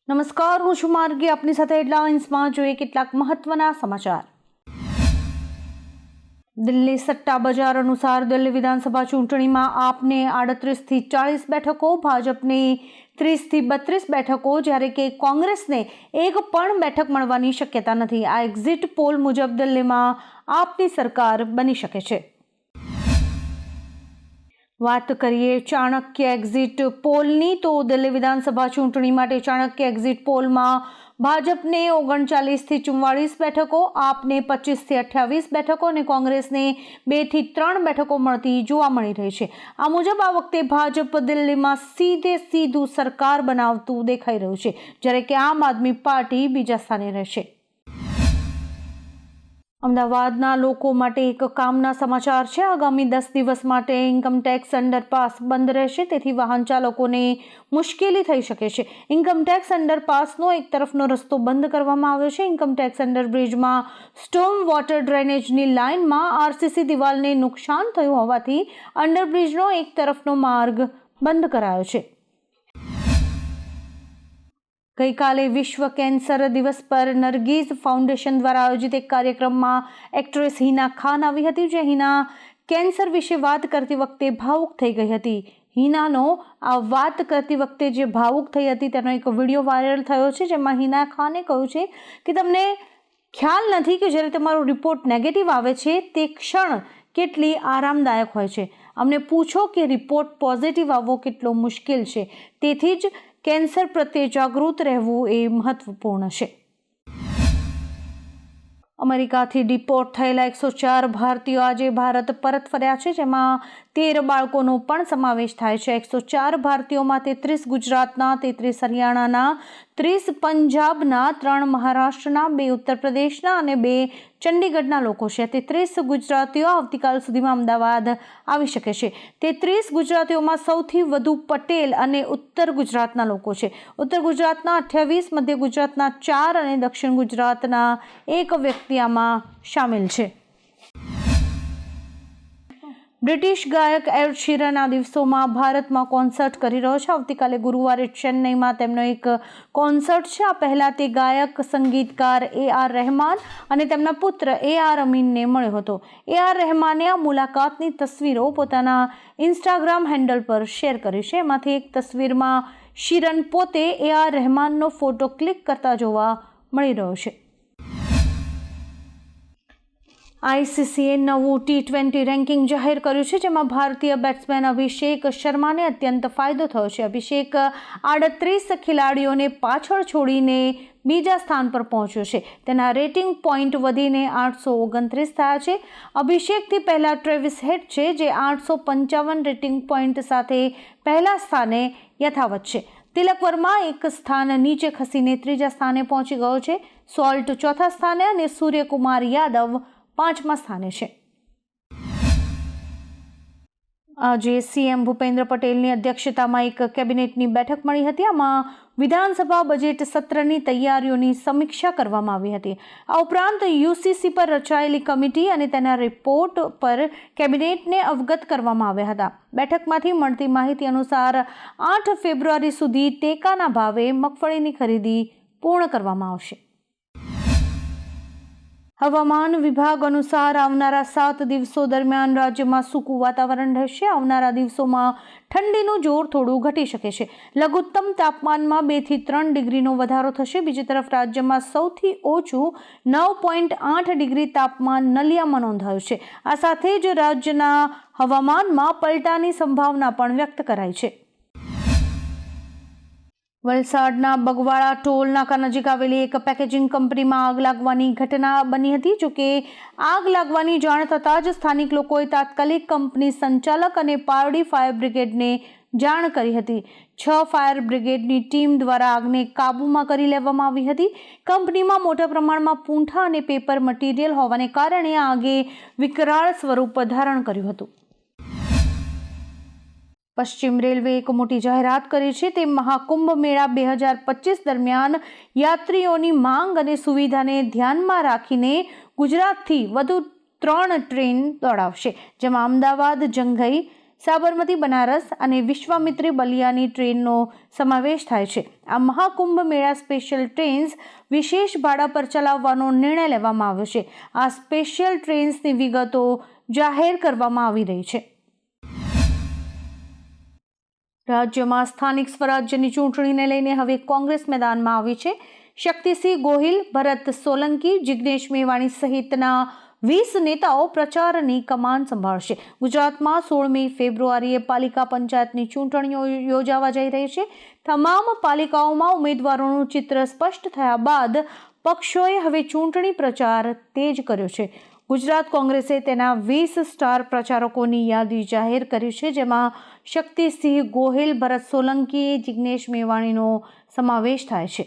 નમસ્કાર, હું છું માર્ગી. આપની સાથે હેડલાઇન્સમાં જોઈએ કેટલાક મહત્વના સમાચાર. દિલ્હી સટ્ટા બજાર અનુસાર દિલ્હી વિધાનસભા ચૂંટણીમાં આપને 38 થી 40 બેઠકો, ભાજપને 30 થી 32 બેઠકો, જ્યારે કે કોંગ્રેસને એક પણ બેઠક મળવાની શક્યતા નથી. આ એક્ઝિટ પોલ મુજબ દિલ્હીમાં આપની સરકાર બની શકે છે. વાત કરીએ ચાણક્ય એક્ઝિટ પોલની, તો દિલ્હી વિધાનસભા ચૂંટણી માટે ચાણક્ય એક્ઝિટ પોલમાં ભાજપને 39 થી 44 બેઠકો, આપને 25 થી 28 બેઠકો અને કોંગ્રેસને 2 થી 3 બેઠકો મળતી જોવા મળી રહી છે. આ મુજબ આ વખતે ભાજપ દિલ્હીમાં સીધું સરકાર બનાવતું દેખાઈ રહ્યું છે, જ્યારે કે આમ આદમી પાર્ટી બીજા સ્થાને રહેશે. અમદાવાદના લોકો માટે એક કામના સમાચાર છે. આગામી 10 દિવસ માટે ઇન્કમટેક્સ અંડરપાસ બંધ રહેશે, તેથી વાહન ચાલકોને મુશ્કેલી થઈ શકે છે. ઇન્કમટેક્સ અંડરપાસનો એક તરફનો રસ્તો બંધ કરવામાં આવ્યો છે. ઇન્કમટેક્સ અંડરબ્રિજમાં સ્ટોર્મ વોટર ડ્રેનેજની લાઇનમાં આરસીસી દિવાલને નુકસાન થયું હોવાથી અંડરબ્રિજનો એક તરફનો માર્ગ બંધ કરાયો છે. ગઈકાલે વિશ્વ કેન્સર દિવસ પર નરગીઝ ફાઉન્ડેશન દ્વારા આયોજિત એક કાર્યક્રમમાં એક્ટ્રેસ હિના ખાન આવી હતી, જે હિના કેન્સર વિશે વાત કરતી વખતે ભાવુક થઈ ગઈ હતી. હિનાનો આ વાત કરતી વખતે જે ભાવુક થઈ હતી તેનો એક વિડીયો વાયરલ થયો છે, જેમાં હિના ખાને કહ્યું છે કે તમને ખ્યાલ નથી કે જ્યારે તમારો રિપોર્ટ નેગેટિવ આવે છે તે ક્ષણ કેટલી આરામદાયક હોય છે. અમને પૂછો કે રિપોર્ટ પોઝિટિવ આવવો કેટલો મુશ્કેલ છે. તેથી જ કેન્સર પ્રત્યે જાગૃત રહેવું એ મહત્વપૂર્ણ છે. અમેરિકાથી ડિપોર્ટ થયેલા 104 ભારતીયો આજે ભારત પરત ફર્યા છે, જેમાં 13 બાળકોનો પણ સમાવેશ થાય છે. 104 ભારતીયોમાં 33 ગુજરાતના, 33 હરિયાણાના, 30 પંજાબના, 3 મહારાષ્ટ્રના, 2 ઉત્તર પ્રદેશના અને 2 ચંડીગઢના લોકો છે. 33 ગુજરાતીઓ આવતીકાલ સુધીમાં અમદાવાદ આવી શકે છે. 33 ગુજરાતીઓમાં સૌથી વધુ પટેલ અને ઉત્તર ગુજરાતના લોકો છે. ઉત્તર ગુજરાતના 28, મધ્ય ગુજરાતના 4 અને દક્ષિણ ગુજરાતના 1 વ્યક્તિ આમાં શામેલ છે. બ્રિટિશ ગાયક એડ શીરન આ દિવસોમાં ભારતમાં કોન્સર્ટ કરી રહ્યો છે. આવતીકાલે ગુરુવારે ચેન્નઈમાં તેમનો એક કોન્સર્ટ છે. આ પહેલા તે ગાયક સંગીતકાર AR રહેમાન અને તેમના પુત્ર AR અમીનને મળ્યો હતો. AR રહેમાને આ મુલાકાતની તસવીરો પોતાના ઇન્સ્ટાગ્રામ હેન્ડલ પર શેર કરી છે. એમાંથી એક તસવીરમાં શીરન પોતે AR રહેમાનનો ફોટો ક્લિક કરતા જોવા મળી રહ્યો છે. ICCએ નવું T20 રેન્કિંગ જાહેર કર્યું છે, જેમાં ભારતીય બેટ્સમેન અભિષેક શર્માને અત્યંત ફાયદો થયો છે. અભિષેક 38 ખેલાડીઓને પાછળ છોડીને બીજા સ્થાન પર પહોંચ્યો છે. તેના રેટિંગ પોઈન્ટ વધીને 829 થયા છે. અભિષેકથી પહેલા ટ્રેવિસ હેડ છે, જે 855 રેટિંગ પોઈન્ટ સાથે પહેલા સ્થાને યથાવત છે. તિલક વર્મા એક સ્થાન નીચે ખસીને ત્રીજા સ્થાને પહોંચી ગયો છે. સોલ્ટ ચોથા સ્થાને અને સૂર્યકુમાર યાદવ 5મા સ્થાને છે. આજે CM ભૂપેન્દ્ર પટેલની અધ્યક્ષતામાં એક કેબિનેટની બેઠક મળી હતી. આમાં વિધાનસભા બજેટ સત્રની તૈયારીઓની સમીક્ષા કરવામાં આવી હતી. આ ઉપરાંત UCC પર રચાયેલી કમિટી અને તેના રિપોર્ટ પર કેબિનેટને અવગત કરવામાં આવ્યા હતા. બેઠકમાંથી મળતી માહિતી અનુસાર 8 ફેબ્રુઆરી સુધી ટેકાના ભાવે મગફળીની ખરીદી પૂર્ણ કરવામાં આવશે. હવામાન વિભાગ અનુસાર આવનારા 7 દિવસો દરમિયાન રાજ્યમાં સૂકું વાતાવરણ રહેશે. આવનારા દિવસોમાં ઠંડીનું જોર થોડું ઘટી શકે છે. લઘુત્તમ તાપમાનમાં 2 થી 3 ડિગ્રીનો વધારો થશે. બીજી તરફ રાજ્યમાં સૌથી ઓછું 9.8 ડિગ્રી તાપમાન નલિયામાં નોંધાયું છે. આ સાથે જ રાજ્યના હવામાનમાં પલટાની સંભાવના પણ વ્યક્ત કરાઈ છે. વલસાડના બગવાડા ટોલ નાકા નજીક આવેલી એક પેકેજિંગ કંપનીમાં આગ લાગવાની ઘટના બની હતી. જોકે આગ લાગવાની જાણ થતાં જ સ્થાનિક લોકોએ તાત્કાલિક કંપની સંચાલક અને પારડી ફાયર બ્રિગેડને જાણ કરી હતી. 6 ફાયર બ્રિગેડની ટીમ દ્વારા આગને કાબૂમાં કરી લેવામાં આવી હતી. કંપનીમાં મોટા પ્રમાણમાં પૂંઠા અને પેપર મટીરિયલ હોવાને કારણે આગે વિકરાળ સ્વરૂપ ધારણ કર્યું હતું. પશ્ચિમ રેલવે એક મોટી જાહેરાત કરી છે. તે મહાકુંભ મેળા 2025 દરમિયાન યાત્રીઓની માંગ અને સુવિધાને ધ્યાનમાં રાખીને ગુજરાતથી વધુ 3 ટ્રેન દોડાવશે, જેમાં અમદાવાદ જંઘઈ, સાબરમતી બનારસ અને વિશ્વામિત્રી બલિયાની ટ્રેનનો સમાવેશ થાય છે. આ મહાકુંભ મેળા સ્પેશિયલ ટ્રેન્સ વિશેષ ભાડા પર ચલાવવાનો નિર્ણય લેવામાં આવ્યો છે. આ સ્પેશિયલ ટ્રેન્સની વિગતો જાહેર કરવામાં આવી રહી છે. રાજ્યમાં સ્થાનિક સ્વરાજ્યની ચૂંટણીને લઈને હવે કોંગ્રેસ મેદાનમાં આવી છે. શક્તિસિંહ ગોહિલ, ભરત સોલંકી, જિગ્નેશ મેવાણી સહિતના 20 નેતાઓ પ્રચારની કમાન સંભાળશે. ગુજરાતમાં 16મી ફેબ્રુઆરીએ પાલિકા પંચાયતની ચૂંટણીઓ યોજાવા જઈ રહી છે. તમામ પાલિકાઓમાં ઉમેદવારોનું ચિત્ર સ્પષ્ટ થયા બાદ પક્ષોએ હવે ચૂંટણી પ્રચાર તેજ કર્યો છે. ગુજરાત કોંગ્રેસે તેના 20 સ્ટાર પ્રચારકોની યાદી જાહેર કરી છે, જેમાં શક્તિસિંહ ગોહિલ, ભરત સોલંકી, જિગ્નેશ મેવાણીનો સમાવેશ થાય છે.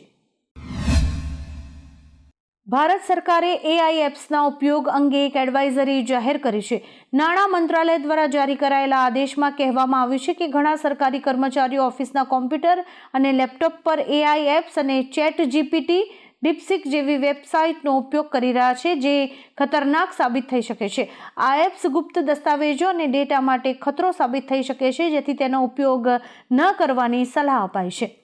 ભારત સરકારે AI એપ્સના ઉપયોગ અંગે એક એડવાઇઝરી જાહેર કરી છે. નાણાં મંત્રાલય દ્વારા જારી કરાયેલા આદેશમાં કહેવામાં આવ્યું છે કે ઘણા સરકારી કર્મચારીઓ ઓફિસના કોમ્પ્યુટર અને લેપટોપ પર AI એપ્સ અને ચેટ GPT, ડીપસીક જેવી વેબસાઇટનો ઉપયોગ કરી રહ્યા છે, જે ખતરનાક સાબિત થઈ શકે છે. આ એપ્સ ગુપ્ત દસ્તાવેજો અને ડેટા માટે ખતરો સાબિત થઈ શકે છે, જેથી તેનો ઉપયોગ ન કરવાની સલાહ અપાઈ છે.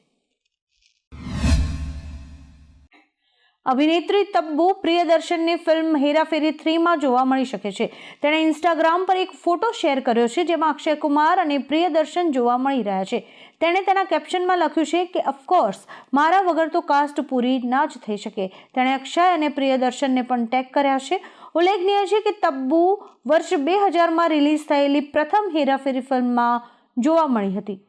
અભિનેત્રી તબ્બુ પ્રિયદર્શનની ફિલ્મ હેરાફેરી 3માં જોવા મળી શકે છે. તેણે ઇન્સ્ટાગ્રામ પર એક ફોટો શેર કર્યો છે, જેમાં અક્ષય કુમાર અને પ્રિયદર્શન જોવા મળી રહ્યા છે. તેણે તેના કેપ્શનમાં લખ્યું છે કે ઓફકોર્સ, મારા વગર તો કાસ્ટ પૂરી ના જ થઈ શકે. તેણે અક્ષય અને પ્રિયદર્શનને પણ ટેગ કર્યા છે. ઉલ્લેખનીય છે કે તબ્બુ વર્ષ 2000માં રિલીઝ થયેલી પ્રથમ હેરાફેરી ફિલ્મમાં જોવા મળી હતી.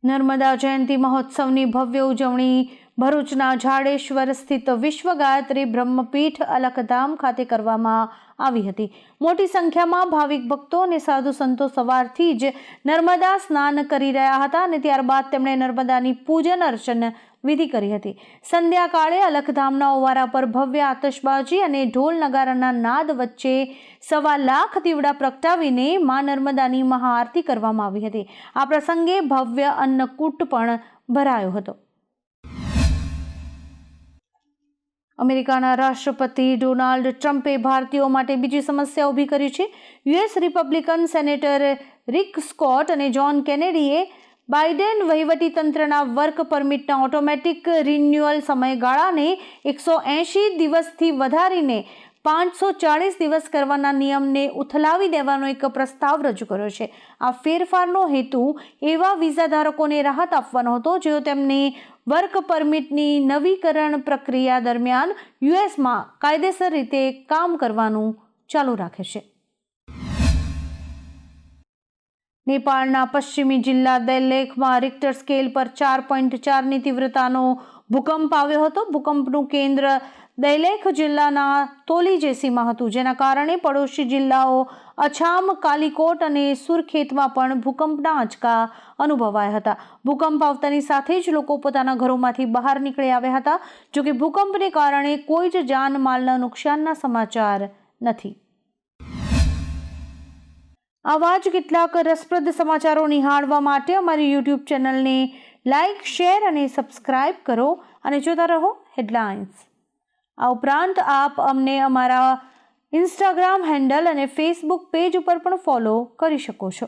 નર્મદા જયંતિ મહોત્સવની ભવ્ય ઉજવણી ભરૂચના ઝાડેશ્વર સ્થિત વિશ્વ ગાયત્રી બ્રહ્મપીઠ અલખધામ ખાતે કરવામાં આવી હતી. મોટી સંખ્યામાં ભાવિક ભક્તો અને સાધુ સંતો સવારથી જ નર્મદા સ્નાન કરી રહ્યા હતા અને ત્યારબાદ તેમણે નર્મદાની પૂજન અર્ચન વિધિ કરી હતી. સંધ્યાકાળે અલખધામના ઓવારા પર ભવ્ય આતશબાજી અને ઢોલ નગારાના નાદ વચ્ચે 1.25 લાખ દીવડા પ્રગટાવીને મા નર્મદાની મહાઆરતી કરવામાં આવી હતી. આ પ્રસંગે ભવ્ય અન્નકૂટ પણ ભરાયો હતો. અમેરિકાના રાષ્ટ્રપતિ ડોનાલ્ડ ટ્રમ્પે ભારતીયો માટે બીજી સમસ્યા ઊભી કરી છે. US Republican senator Rick Scott અને જોન કેનેડીએ બાઇડેન વહીવટીતંત્રના વર્ક પરમિટના ઓટોમેટિક રિન્યુઅલ સમયગાળાને 180 દિવસથી વધારીને 540 દિવસ કરવાના નિયમને ઉથલાવી દેવાનો એક પ્રસ્તાવ રજૂ કર્યો છે. આ ફેરફારનો હેતુ એવા વિઝા ધારકોને રાહત આપવાનો હતો જેઓ તેમની વર્ક પરમિટની નવીકરણ પ્રક્રિયા દરમિયાન યુએસમાં કાયદેસર રીતે કામ કરવાનું ચાલુ રાખે છે. નેપાળના પશ્ચિમી જિલ્લા દૈલેખમાં રિક્ટર સ્કેલ પર 4.4ની તીવ્રતાનો ભૂકંપ આવ્યો હતો. ભૂકંપનું કેન્દ્ર દૈલેખ જિલ્લાના તોલીજેસીમાં હતું, જેના કારણે પડોશી જિલ્લાઓ અછામ, કાલિકોટ અને સુરખેતમાં પણ ભૂકંપના આંચકા અનુભવાયા હતા. ભૂકંપ આવતાની સાથે જ લોકો પોતાના ઘરોમાંથી બહાર નીકળી આવ્યા હતા. જોકે ભૂકંપને કારણે કોઈ જ જાનમાલના નુકસાનના સમાચાર નથી. આવા જ કેટલાક રસપ્રદ સમાચારો નિહાળવા માટે અમારી યુટ્યુબ ચેનલને લાઇક, શેર અને સબસ્ક્રાઇબ કરો અને જોતા રહો હેડલાઇન્સ. આ ઉપરાંત આપ અમને અમારા ઇન્સ્ટાગ્રામ હેન્ડલ અને ફેસબુક પેજ ઉપર પણ ફોલો કરી શકો છો.